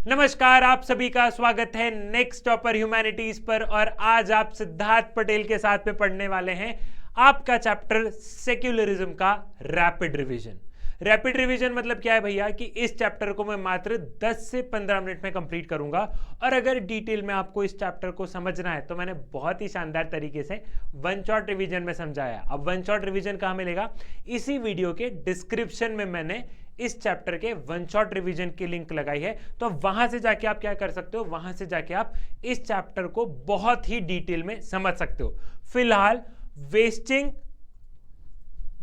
नमस्कार, आप सभी का स्वागत है नेक्स्ट टॉपर ह्यूमैनिटीज पर। और आज आप सिद्धार्थ पटेल के साथ में पढ़ने वाले हैं आपका चैप्टर सेक्युलरिज्म का रैपिड रिवीजन। रैपिड रिवीजन मतलब क्या है भैया कि इस चैप्टर को मैं मात्र 10 से 15 मिनट में कंप्लीट करूंगा। और अगर डिटेल में आपको इस चैप्टर को समझना है तो मैंने बहुत ही शानदार तरीके से वन शॉट रिवीजन में समझाया। अब वन शॉट रिवीजन कहां मिलेगा? इसी वीडियो के डिस्क्रिप्शन में मैंने इस चैप्टर के वन शॉट रिवीजन की लिंक लगाई है, तो वहां से जाके आप क्या कर सकते हो, वहां से जाके आप इस चैप्टर को बहुत ही डिटेल में समझ सकते हो। फिलहाल wasting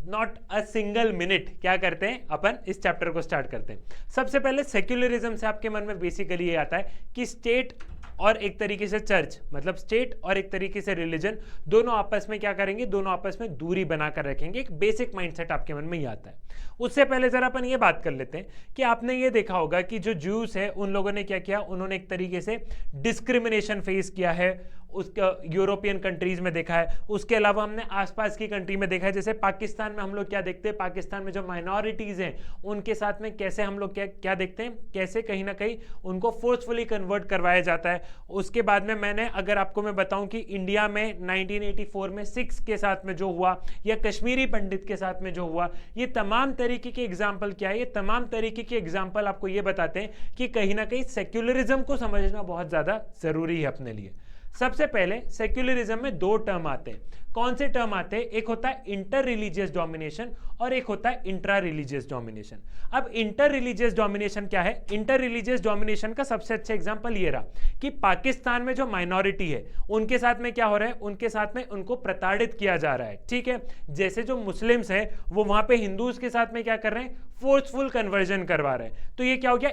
not a single minute क्या करते हैं, अपन इस चैप्टर को स्टार्ट करते हैं। सबसे पहले सेक्युलरिज्म से आपके मन में बेसिकली ये आता है कि स्टेट और एक तरीके से चर्च, मतलब स्टेट और एक तरीके से रिलीजन, दोनों आपस में क्या करेंगे, दोनों आपस में दूरी बनाकर रखेंगे। एक बेसिक माइंडसेट आपके मन में ही आता है। उससे पहले जरा अपन ये बात कर लेते हैं कि आपने ये देखा होगा कि जो ज्यूज है उन लोगों ने क्या किया, उन्होंने एक तरीके से डिस्क्रिमिनेशन फेस किया है। उसका यूरोपियन कंट्रीज में देखा है, उसके अलावा हमने आसपास की कंट्री में देखा है। जैसे पाकिस्तान में हम लोग क्या देखते हैं, पाकिस्तान में जो माइनॉरिटीज हैं उनके साथ में कैसे हम लोग क्या देखते हैं, कैसे कहीं ना कहीं उनको फोर्सफुली कन्वर्ट करवाया जाता है। उसके बाद में मैंने अगर आपको मैं बताऊं कि इंडिया में 1984 में सिख्स के साथ में जो हुआ या कश्मीरी पंडित के साथ में जो हुआ, ये तमाम तरीके के एग्जाम्पल क्या है, ये तमाम तरीके के एग्जाम्पल आपको ये बताते हैं कि कहीं ना कहीं सेक्युलरिज्म को समझना बहुत ज्यादा जरूरी है अपने लिए। सबसे पहले सेक्युलरिज्म में दो टर्म आते हैं। कौन से टर्म आते हैं? एक होता है इंटर रिलीजियस डोमिनेशन और एक होता है इंट्रा रिलीजियस डोमिनेशन। अब इंटर रिलीजियस डोमिनेशन क्या है? इंटर रिलीजियस डोमिनेशन का सबसे अच्छा एग्जांपल ये रहा कि पाकिस्तान में जो माइनॉरिटी है उनके साथ में क्या हो रहा है, उनके साथ में उनको प्रताड़ित किया जा रहा है। ठीक है, जैसे जो मुस्लिम्स हैं वो वहां पे हिंदूज के साथ में क्या कर रहे हैं, फोर्सफुल कन्वर्जन करवा रहे हैं। तो ये क्या हो गया,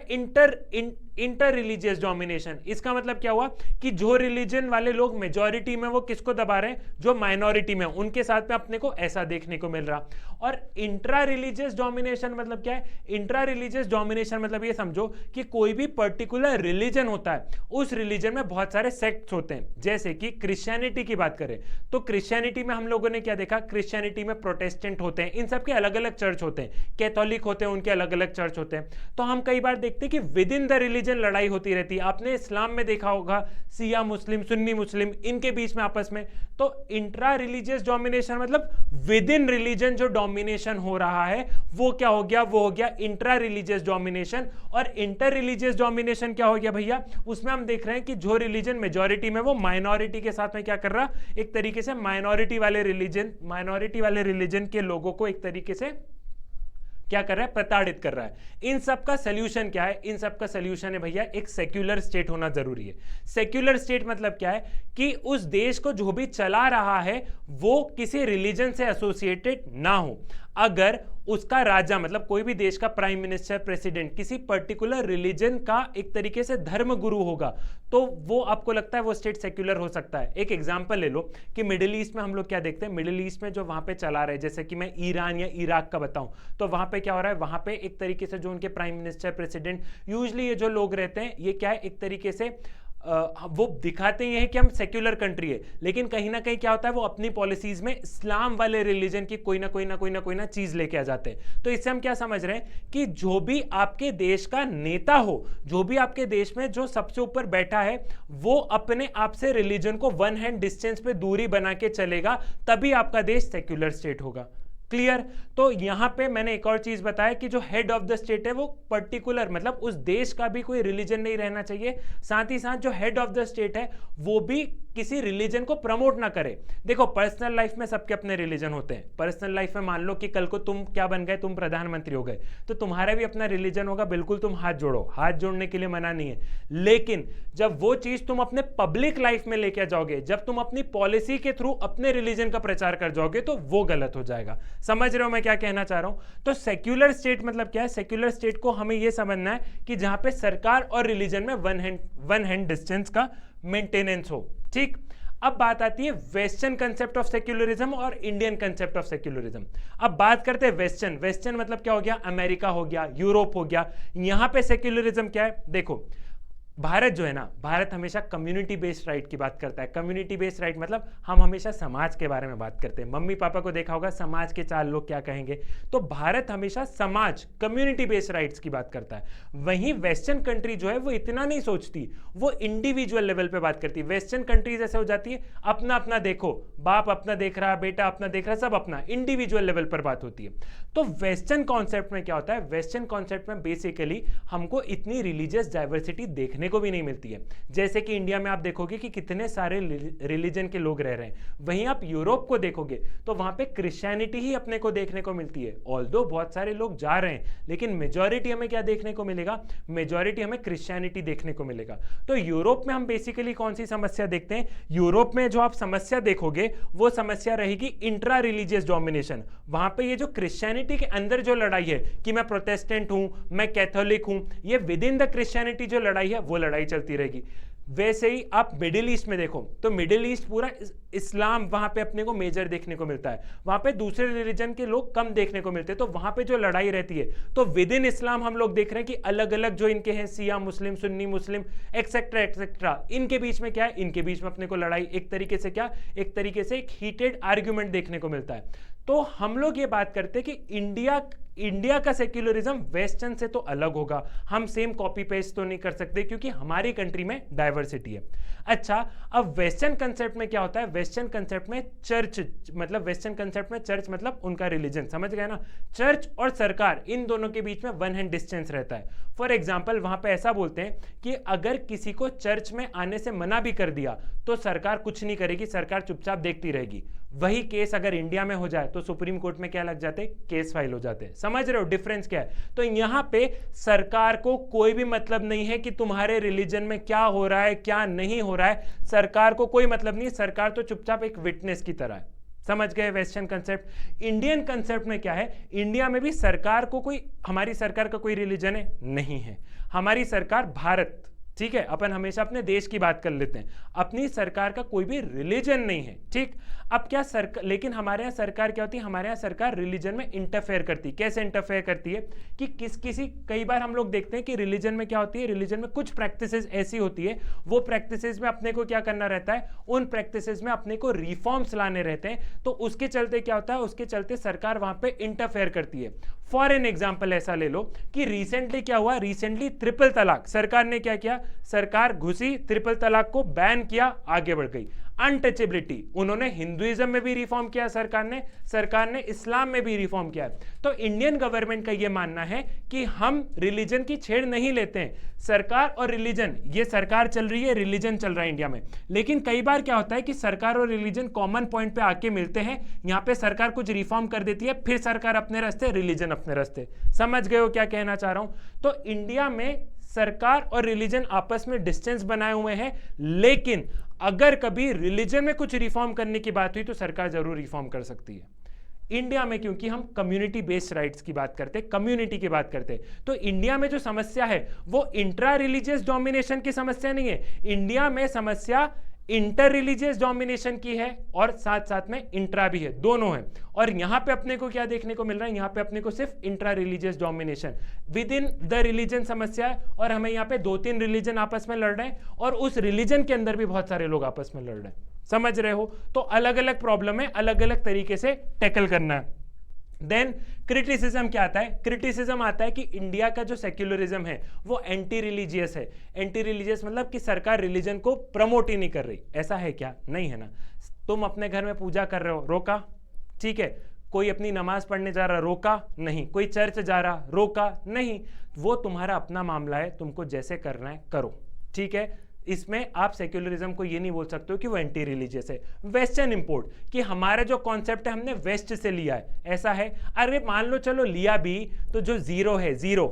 इंटर रिलीजियस डोमिनेशन। इसका मतलब क्या हुआ कि जो रिलीजन वाले लोग मेजॉरिटी में, वो किसको दबा रहे हैं, जो माइनॉरिटी में उनके साथ में अपने को ऐसा देखने को मिल रहा। और इंट्रा रिलीजियस डोमिनेशन मतलब क्या है? इंट्रा रिलीजियस डोमिनेशन मतलब ये समझो कि कोई भी पर्टिकुलर रिलीजन होता है, उस रिलीजन में बहुत सारे सेक्ट्स होते हैं। जैसे कि क्रिश्चियनिटी की बात करें तो क्रिश्चियनिटी में हम लोगों ने क्या देखा, क्रिश्चियनिटी में प्रोटेस्टेंट होते हैं, इन सबके अलग अलग चर्च होते हैं। कैथोलिक होते हैं, उनके अलग अलग चर्च होते हैं। तो हम कई बार देखते हैं कि विद इन द रिलीजन लड़ाई होती रहती है। आपने इस्लाम में देखा होगा शिया मुस्लिम, सुन्नी मुस्लिम, इनके बीच में आपस में। तो इंट्रा रिलीजियस डोमिनेशन मतलब विद इन रिलीजन जो डोमिनेशन हो रहा है वो क्या हो गया, वो हो गया इंट्रा रिलीजियस डोमिनेशन। और इंटर रिलीजियस डोमिनेशन क्या हो गया भैया, उसमें हम देख रहे हैं कि जो रिलीजन मेजॉरिटी में वो माइनॉरिटी के साथ में क्या कर रहा, एक तरीके से माइनॉरिटी वाले रिलीजन के लोगों को एक तरीके से क्या कर रहा है, प्रताड़ित कर रहा है। इन सब का सॉल्यूशन क्या है? इन सब का सॉल्यूशन है भैया एक सेक्युलर स्टेट होना जरूरी है। सेक्युलर स्टेट मतलब क्या है कि उस देश को जो भी चला रहा है वो किसी रिलीजन से एसोसिएटेड ना हो। अगर उसका राजा मतलब कोई भी देश का प्राइम मिनिस्टर, प्रेसिडेंट किसी पर्टिकुलर रिलीजन का एक तरीके से धर्म गुरु होगा तो वो आपको लगता है वो स्टेट सेक्युलर हो सकता है। एक एग्जांपल ले लो कि मिडिल ईस्ट में हम लोग क्या देखते हैं, मिडिल ईस्ट में जो वहां पे चला रहे, जैसे कि मैं ईरान या इराक का बताऊं तो वहां पे क्या हो रहा है, वहां पे एक तरीके से जो उनके प्राइम मिनिस्टर, प्रेसिडेंट, यूजली ये जो लोग रहते हैं ये क्या है, एक तरीके से वो दिखाते ही हैं कि हम सेक्युलर कंट्री है, लेकिन कहीं ना कहीं क्या होता है वो अपनी पॉलिसीज में इस्लाम वाले रिलीजन की कोई ना चीज लेके आ जाते हैं। तो इससे हम क्या समझ रहे हैं कि जो भी आपके देश का नेता हो, जो भी आपके देश में जो सबसे ऊपर बैठा है, वो अपने आप से रिलीजन को वन हैंड डिस्टेंस पे दूरी बना के चलेगा, तभी आपका देश सेक्युलर स्टेट होगा। क्लियर? तो यहां पे मैंने एक और चीज बताया कि जो हेड ऑफ द स्टेट है वो पर्टिकुलर मतलब उस देश का भी कोई रिलीजन नहीं रहना चाहिए। साथ ही साथ जो हेड ऑफ द स्टेट है वो भी किसी रिलीजन को प्रमोट ना करे। देखो पर्सनल लाइफ में सबके अपने रिलीजन होते हैं। पर्सनल लाइफ में मान लो कि कल को तुम क्या बन गए, तुम प्रधानमंत्री हो गए, तो तुम्हारा भी अपना रिलीजन होगा, बिल्कुल तुम हाथ जोड़ो, हाथ जोड़ने के लिए मना नहीं है। लेकिन जब वो चीज तुम अपने पब्लिक लाइफ में लेके जाओगे, जब तुम अपनी पॉलिसी के थ्रू अपने रिलीजन का प्रचार कर जाओगे तो वो गलत हो जाएगा। समझ रहे हो मैं क्या कहना चाह रहा हूं? तो सेक्युलर स्टेट मतलब क्या है? सेक्युलर स्टेट को हमें यह समझना है कि जहां पे सरकार और रिलीजन में वन हैंड डिस्टेंस का मेंटेनेंस हो। ठीक, अब बात आती है वेस्टर्न कंसेप्ट ऑफ सेक्युलरिज्म और इंडियन कंसेप्ट ऑफ सेक्युलरिज्म। अब बात करते हैं वेस्टर्न। वेस्टर्न मतलब क्या हो गया, अमेरिका हो गया, यूरोप हो गया। यहां पे सेक्युलरिज्म क्या है, देखो भारत जो है ना, भारत हमेशा कम्युनिटी बेस्ड राइट की बात करता है। कम्युनिटी बेस्ड राइट मतलब हम हमेशा समाज के बारे में बात करते हैं। मम्मी पापा को देखा होगा, समाज के 4 लोग क्या कहेंगे, तो भारत हमेशा समाज, कम्युनिटी बेस्ड राइट्स की बात करता है। वहीं वेस्टर्न कंट्री जो है वो इतना नहीं सोचती, वो इंडिविजुअल लेवल पे बात करती है। वेस्टर्न कंट्रीज ऐसे हो जाती है, अपना अपना देखो, बाप अपना देख रहा, बेटा अपना देख रहा, सब अपना, इंडिविजुअल लेवल पर बात होती है। तो वेस्टर्न कॉन्सेप्ट में क्या होता है, वेस्टर्न कॉन्सेप्ट में बेसिकली हमको इतनी रिलीजियस डाइवर्सिटी देखने को भी नहीं मिलती है। जैसे कि इंडिया में आप देखोगे कि कितने सारे रिलीजन के लोग रह रहे हैं, वहीं आप यूरोप को देखोगे तो वहां पे क्रिश्चियनिटी ही अपने को देखने को मिलती है। ऑल्दो बहुत सारे लोग जा रहे हैं, लेकिन मेजॉरिटी हमें क्या देखने को मिलेगा, मेजॉरिटी हमें क्रिश्चियनिटी देखने को मिलेगा। तो यूरोप में हम बेसिकली कौन सी समस्या देखते हैं, यूरोप में जो आप समस्या देखोगे वो समस्या रहेगी इंट्रा रिलीजियस डोमिनेशन। वहां पे ये जो क्रिश्चियनिटी के अंदर जो लड़ाई है कि मैं प्रोटेस्टेंट हूं, मैं कैथोलिक हूं, ये विद इन द क्रिश्चियनिटी जो लड़ाई है वो लड़ाई चलती रहेगी। वैसे ही आप मिडिल ईस्ट में देखो तो मिडिल ईस्ट पूरा इस्लाम वहां पे अपने को मेजर देखने को मिलता है, वहां पे दूसरे रिलीजन के लोग कम देखने को मिलते हैं। तो वहां पे जो लड़ाई रहती है, तो विद इन इस्लाम हम लोग देख रहे हैं कि अलग अलग जो इनके हैं, सिया मुस्लिम, सुन्नी मुस्लिम, एक्सेट्रा एक्सेट्रा, इनके बीच में क्या है, इनके बीच में अपने को लड़ाई एक तरीके से क्या, एक तरीके से एक हीटेड आर्ग्यूमेंट देखने को मिलता है। तो हम लोग ये बात करते हैं कि इंडिया का सेक्युलरिज्म वेस्टर्न से तो अलग होगा, हम सेम कॉपी पेस्ट तो नहीं कर सकते क्योंकि हमारी कंट्री में डाइवर्सिटी है। अच्छा, अब वेस्टर्न कंसेप्ट में क्या होता है, वेस्टर्न कंसेप्ट में चर्च, मतलब वेस्टर्न कंसेप्ट में चर्च मतलब उनका रिलीजन, समझ गए ना, चर्च और सरकार इन दोनों के बीच में 1 हैंड डिस्टेंस रहता है। फॉर एग्जाम्पल वहां पे ऐसा बोलते हैं कि अगर किसी को चर्च में आने से मना भी कर दिया तो सरकार कुछ नहीं करेगी, सरकार चुपचाप देखती रहेगी। वही केस अगर इंडिया में हो जाए तो सुप्रीम कोर्ट में क्या लग जाते, केस फाइल हो जाते हैं। समझ रहे हो डिफरेंस क्या है। तो यहां पे सरकार को कोई भी मतलब नहीं है कि तुम्हारे रिलीजन में क्या हो रहा है क्या नहीं हो रहा है, सरकार को कोई मतलब नहीं, सरकार तो चुपचाप एक विटनेस की तरह है। समझ गए वेस्टर्न कंसेप्ट। इंडियन कंसेप्ट में क्या है, इंडिया में भी सरकार को कोई, हमारी सरकार का कोई रिलीजन है नहीं है, हमारी सरकार भारत, ठीक है, अपन हमेशा अपने देश की बात कर लेते हैं, अपनी सरकार का कोई भी रिलीजन नहीं है, ठीक। अब क्या सरकार, लेकिन हमारे यहाँ सरकार क्या होती है, हमारे यहाँ सरकार रिलीजन में इंटरफेयर करती है। कैसे इंटरफेयर करती है कि किसी कई बार हम लोग देखते हैं कि रिलीजन में क्या होती है, रिलीजन में कुछ प्रैक्टिसेस ऐसी होती है, वो प्रैक्टिसेस में अपने को क्या करना रहता है, उन प्रैक्टिसेस में अपने को रिफॉर्म्स लाने रहते हैं। तो उसके चलते क्या होता है, उसके चलते सरकार वहां पे इंटरफेयर करती है। फॉर एन एग्जाम्पल ऐसा ले लो कि रिसेंटली क्या हुआ, रिसेंटली ट्रिपल तलाक, सरकार ने क्या किया, सरकार घुसी, ट्रिपल तलाक को बैन किया, आगे बढ़ गई। अनटचेबिलिटी, उन्होंने हिंदुइज्म में भी रिफॉर्म किया सरकार ने इस्लाम में भी रिफॉर्म किया। तो इंडियन गवर्नमेंट का यह मानना है कि हम रिलीजन की छेड़ नहीं लेते हैं। सरकार और रिलीजन, ये सरकार चल रही है, रिलीजन चल रहा है इंडिया में, लेकिन कई बार क्या होता है कि सरकार और रिलीजन कॉमन पॉइंट पे आके मिलते हैं। यहां पे सरकार कुछ रिफॉर्म कर देती है, फिर सरकार अपने रास्ते, रिलीजन अपने रास्ते। समझ गए हो क्या कहना चाह रहा हूं। तो इंडिया में सरकार और रिलीजन आपस में डिस्टेंस बनाए हुए हैं, लेकिन अगर कभी रिलीजन में कुछ रिफॉर्म करने की बात हुई तो सरकार जरूर रिफॉर्म कर सकती है। इंडिया में क्योंकि हम कम्युनिटी बेस्ड राइट्स की बात करते हैं, कम्युनिटी की बात करते हैं, तो इंडिया में जो समस्या है वो इंट्रा रिलीजियस डोमिनेशन की समस्या नहीं है। इंडिया में समस्या इंटर रिलीजियस डोमिनेशन की है और साथ साथ में इंट्रा भी है, दोनों है। और यहां पे अपने को क्या देखने को मिल रहा है, यहां पे अपने को सिर्फ intra religious domination, with in the religion समस्या है। और हमें यहाँ पे 2-3 रिलीजन आपस में लड़ रहे हैं और उस रिलीजन के अंदर भी बहुत सारे लोग आपस में लड़ रहे हैं। समझ रहे हो। तो अलग अलग प्रॉब्लम है, अलग अलग तरीके से टैकल करना है। देन क्रिटिसिज्म क्या आता है, क्रिटिसिज्म आता है कि इंडिया का जो सेक्युलरिज्म है वो एंटी रिलीजियस है। एंटी रिलीजियस मतलब कि सरकार रिलीजन को प्रमोट ही नहीं कर रही। ऐसा है क्या, नहीं है ना। तुम अपने घर में पूजा कर रहे हो, रोका, ठीक है। कोई अपनी नमाज पढ़ने जा रहा, रोका नहीं। कोई चर्च जा रहा, रोका नहीं। वो तुम्हारा अपना मामला है, तुमको जैसे करना है करो, ठीक है। इसमें आप सेक्युलरिज्म को ये नहीं बोल सकते हो कि वो एंटी रिलीजियस है। वेस्टर्न इंपोर्ट, कि हमारा जो कॉन्सेप्ट है हमने वेस्ट से लिया है, ऐसा है। अरे मान लो चलो लिया भी, तो जो जीरो है, जीरो,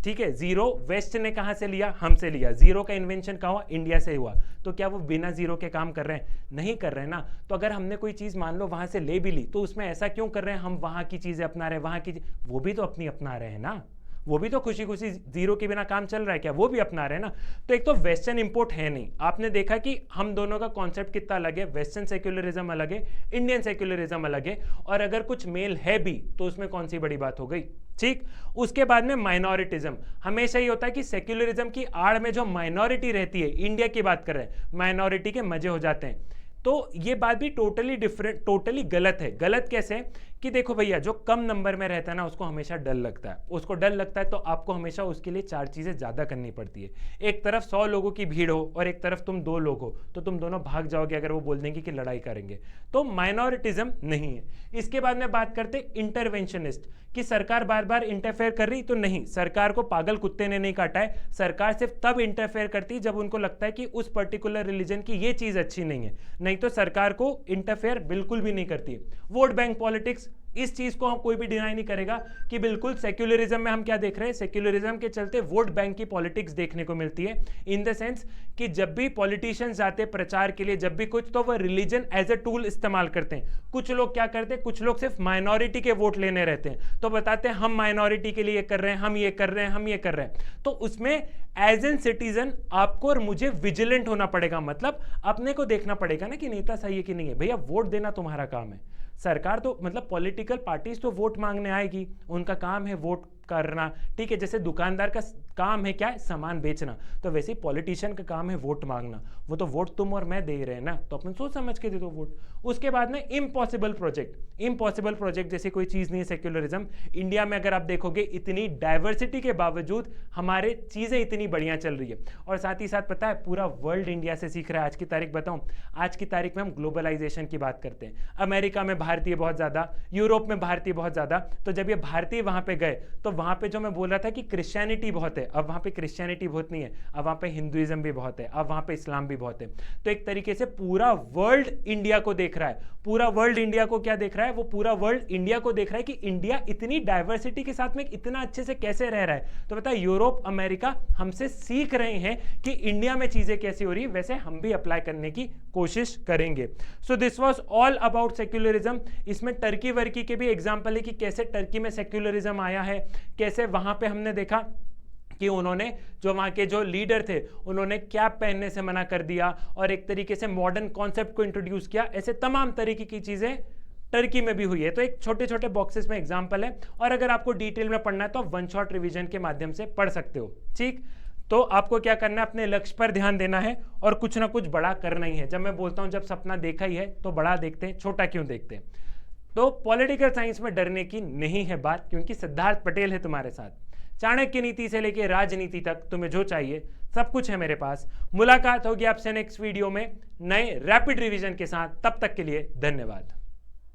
ठीक है, जीरो वेस्ट ने कहां से लिया, हमसे लिया। जीरो का इन्वेंशन कहां हुआ, इंडिया से हुआ। तो क्या वो बिना जीरो के काम कर रहे हैं, नहीं कर रहे हैं ना। तो अगर हमने कोई चीज मान लो वहां से ले भी ली, तो उसमें ऐसा क्यों कर रहे हैं, हम वहां की चीजें अपना रहे हैं, वहां की वो भी तो अपनी अपना रहे हैं ना। वो भी तो खुशी खुशी जीरो के बिना काम चल रहा है क्या, वो भी अपना रहे हैं ना। तो एक तो वेस्टर्न इंपोर्ट है नहीं। आपने देखा कि हम दोनों का कॉन्सेप्ट कितना अलग है, वेस्टर्न सेक्युलरिज्म अलग है, इंडियन सेक्युलरिज्म अलग है। और अगर कुछ मेल है भी तो उसमें कौन सी बड़ी बात हो गई, ठीक। उसके बाद में माइनॉरिटिज्म, हमेशा ये होता है कि सेक्युलरिज्म की आड़ में जो माइनॉरिटी रहती है, इंडिया की बात कर रहे हैं, माइनॉरिटी के मजे हो जाते हैं। तो ये बात भी टोटली डिफरेंट, टोटली गलत है। गलत कैसे कि देखो भैया, जो कम नंबर में रहता है ना उसको हमेशा डर लगता है, उसको डर लगता है तो आपको हमेशा उसके लिए 4 चीजें ज्यादा करनी पड़ती है। एक तरफ 100 लोगों की भीड़ हो और एक तरफ तुम 2 लोग हो, तो तुम दोनों भाग जाओगे अगर वो बोल देंगे कि लड़ाई करेंगे। तो माइनॉरिटिज्म नहीं है। इसके बाद में बात करते इंटरवेंशनिस्ट, कि सरकार बार बार इंटरफेयर कर रही, तो नहीं, सरकार को पागल कुत्ते ने नहीं काटा है। सरकार सिर्फ तब इंटरफेयर करती है जब उनको लगता है कि उस पर्टिकुलर रिलीजन की ये चीज अच्छी नहीं है, नहीं तो सरकार को इंटरफेयर बिल्कुल भी नहीं करती है। वोट बैंक पॉलिटिक्स, इस चीज को हम कोई भी डिनाई नहीं करेगा कि बिल्कुल सेक्युलरिज्म में हम क्या देख रहे हैं, सेक्युलरिज्म के चलते वोट बैंक की पॉलिटिक्स देखने को मिलती है। इन द सेंस कि जब भी पॉलिटिशियंस जाते हैं प्रचार के लिए, जब भी कुछ, तो वो रिलीजन एज ए टूल इस्तेमाल करते हैं। कुछ लोग क्या करते हैं, कुछ लोग सिर्फ माइनॉरिटी के वोट लेने रहते हैं, तो बताते हैं हम माइनॉरिटी के लिए ये कर रहे हैं, हम ये कर रहे हैं, हम ये कर रहे हैं। तो उसमें एज एन सिटीजन आपको और मुझे विजिलेंट होना पड़ेगा, मतलब अपने को देखना पड़ेगा ना कि नेता सही है कि नहीं है। भैया वोट देना तुम्हारा काम है, सरकार तो मतलब पॉलिटिकल पार्टीज तो वोट मांगने आएगी, उनका काम है वोट करना, ठीक है। जैसे दुकानदार का काम है क्या है, सामान बेचना, तो वैसे ही पॉलिटिशियन का काम है वोट मांगना। वो तो वोट तुम और मैं दे रहे हैं ना, तो अपन सोच समझ के दे दो वोट। उसके बाद में इम्पॉसिबल प्रोजेक्ट, इम्पॉसिबल प्रोजेक्ट जैसे कोई चीज नहीं है सेक्युलरिज्म। इंडिया में अगर आप देखोगे इतनी डाइवर्सिटी के बावजूद हमारे चीजें इतनी बढ़िया चल रही है, और साथ ही साथ पता है पूरा वर्ल्ड इंडिया से सीख रहा है। आज की तारीख बताऊं, आज की तारीख में हम ग्लोबलाइजेशन की बात करते हैं। अमेरिका में भारतीय बहुत ज्यादा, यूरोप में भारतीय बहुत ज्यादा, तो जब ये भारतीय वहां पे गए तो वहां पे जो मैं बोल रहा था कि क्रिश्चियनिटी बहुत है, अब वहां पे क्रिश्चियनिटी बहुत नहीं है, अब वहां पे हिंदुइज्म भी बहुत है, अब वहां पे इस्लाम भी बहुत है। तो एक तरीके से पूरा वर्ल्ड इंडिया को देख रहा है। पूरा वर्ल्ड इंडिया को क्या देख रहा है, वो पूरा वर्ल्ड इंडिया को देख रहा है कि इंडिया इतनी डाइवर्सिटी के साथ में इतना अच्छे से कैसे रह रहा है। तो पता है यूरोप अमेरिका हमसे सीख रहे हैं कि इंडिया में चीजें कैसी हो रही है, वैसे हम भी अप्लाई करने की कोशिश करेंगे। So this was all about secularism. इसमें टर्की वर्की के भी एग्जांपल है कि कैसे टर्की में सेक्युलरिज्म आया है, कैसे वहां पे हमने देखा कि उन्होंने, जो वहाँ के जो लीडर थे, उन्होंने कैप पहनने से मना कर दिया और एक तरीके से मॉडर्न कॉन्सेप्ट को इंट्रोड्यूस किया। ऐसे तमाम तरीके की चीजें टर्की में भी हुई है। तो एक छोटे छोटे बॉक्सेस में एग्जांपल है, और अगर आपको डिटेल में पढ़ना है तो आप वन शॉट रिवीजन के माध्यम से पढ़ सकते हो। ठीक, तो आपको क्या करना है, अपने लक्ष्य पर ध्यान देना है और कुछ ना कुछ बड़ा करना ही है। जब मैं बोलता हूं जब सपना देखा ही है तो बड़ा देखते हैं, छोटा क्यों देखते हैं। तो पॉलिटिकल साइंस में डरने की नहीं है बात, क्योंकि सिद्धार्थ पटेल है तुम्हारे साथ। चाणक्य नीति से लेकर राजनीति तक तुम्हें जो चाहिए सब कुछ है मेरे पास। मुलाकात होगी आपसे नेक्स्ट वीडियो में नए रैपिड रिवीजन के साथ। तब तक के लिए धन्यवाद।